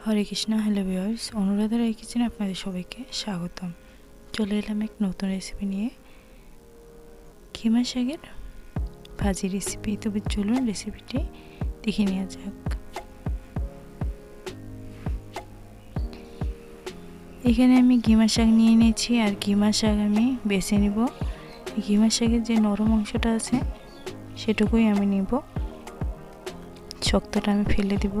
হরে Krishna. Hello viewers, অনুরাধারাই কিচেনে আপনাদের সবাইকে স্বাগতম। চলে এলাম এক নতুন রেসিপি নিয়ে, কিমা শাকের ভাজি রেসিপি। তবে চলুন রেসিপিটি দেখে নেওয়া যাক। এখানে আমি গিমা শাক নিয়ে নিয়েছি, আর গিমা শাক আমি বেছে নিব। গিমা শাকের যে নরম অংশটা আছে সেটুকুই আমি নিব, শক্তটা আমি ফেলে দিব।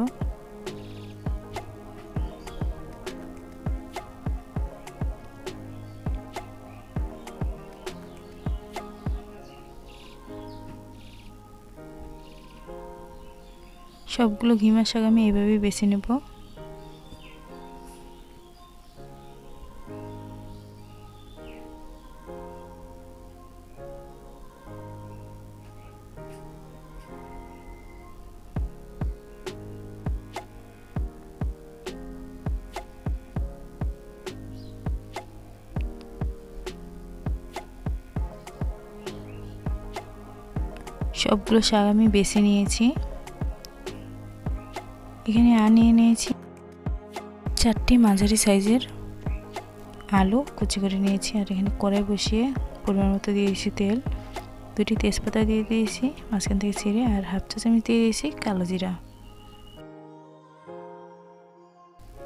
সবগুলো গিমা শাক আমি এইভাবেই বেছে নেব। সবগুলো শাক আমি বেছে নিয়েছি। এখানে নিয়ে নিয়েছি 4টি মাঝারি সাইজের আলু কুচি করে নিয়েছি। আর এখানে কড়াই বসিয়ে পরিমাণ মতো দিয়ে দিয়েছি তেল, 2টি তেজপাতা দিয়ে দিয়েছি মাঝখান থেকে ছিঁড়ে, আর হাফ চা চামচ দিয়ে দিয়েছি কালো জিরা।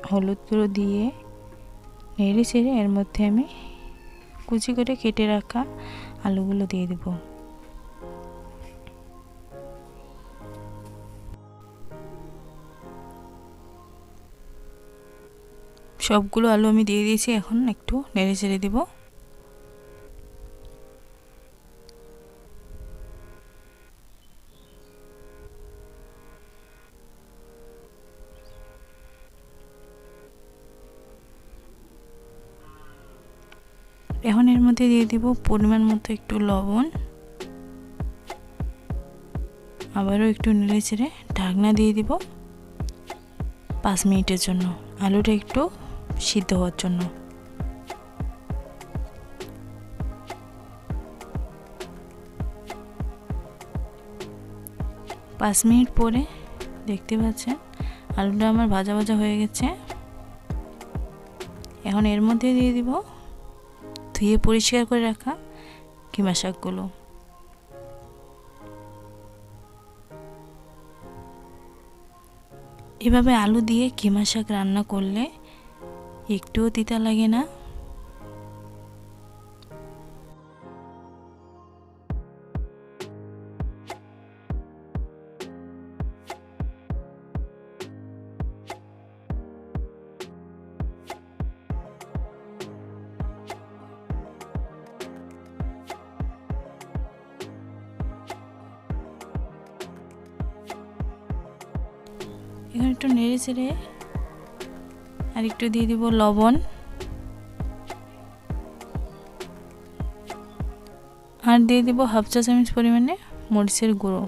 হলুদ গুঁড়ো দিয়ে নেড়ে ছেড়ে এর মধ্যে আমি কুচি করে কেটে রাখা আলুগুলো দিয়ে দেব। সবগুলো আলু আমি দিয়ে দিয়েছি, এখন একটু নেড়ে চেড়ে দিব। এখন এর মধ্যে দিয়ে দিব পরিমাণ মতো একটু লবণ, আবারও একটু নেড়ে চেড়ে ঢাকনা দিয়ে দিব 5 মিনিটের জন্য, আলুটা একটু সিদ্ধ হওয়ার জন্য। পাঁচ মিনিট পরে দেখতে পাচ্ছেন আলুটা আমার ভাজা ভাজা হয়ে গেছে। এখন এর মধ্যে দিয়ে দিব ধুয়ে পরিষ্কার করে রাখা কিমা শাকগুলো। এভাবে আলু দিয়ে কিমা শাক রান্না করলে একটুও তিতা লাগে না। এখন একটু নেড়ে চেড়ে আর একটু দিয়ে দিব লবণ, আর দিয়ে দিব হাফ চা চামচ পরিমাণে মরিচের গুঁড়ো।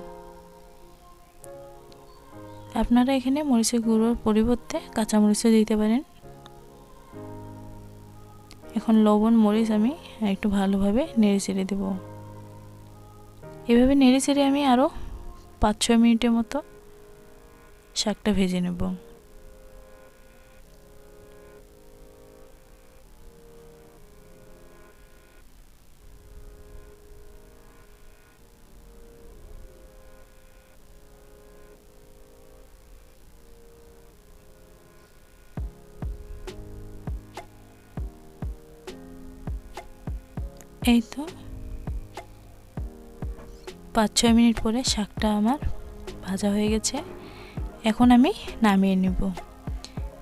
আপনারা এখানে মরিচের গুঁড়োর পরিবর্তে কাঁচা মরিচও দিতে পারেন। এখন লবণ মরিচ আমি একটু ভালোভাবে নেড়ে চেড়ে দেব। এভাবে নেড়ে চেড়ে আমি আরও 5-6 মিনিটের মতো শাকটা ভেজে নেব। এই তো 5-6 মিনিট পরে শাকটা আমার ভাজা হয়ে গেছে। এখন আমি নামিয়ে নেব।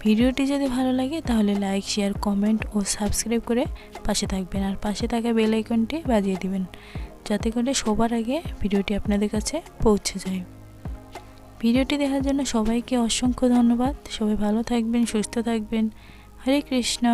ভিডিওটি যদি ভালো লাগে তাহলে লাইক, শেয়ার, কমেন্ট ও সাবস্ক্রাইব করে পাশে থাকবেন, আর পাশে থাকা বেল আইকনটি বাজিয়ে দিবেন যাতে করে সবার আগে ভিডিওটি আপনাদের কাছে পৌঁছে যায়। ভিডিওটি দেখার জন্য সবাইকে অসংখ্য ধন্যবাদ। সবাই ভালো থাকবেন, সুস্থ থাকবেন। হরে কৃষ্ণ।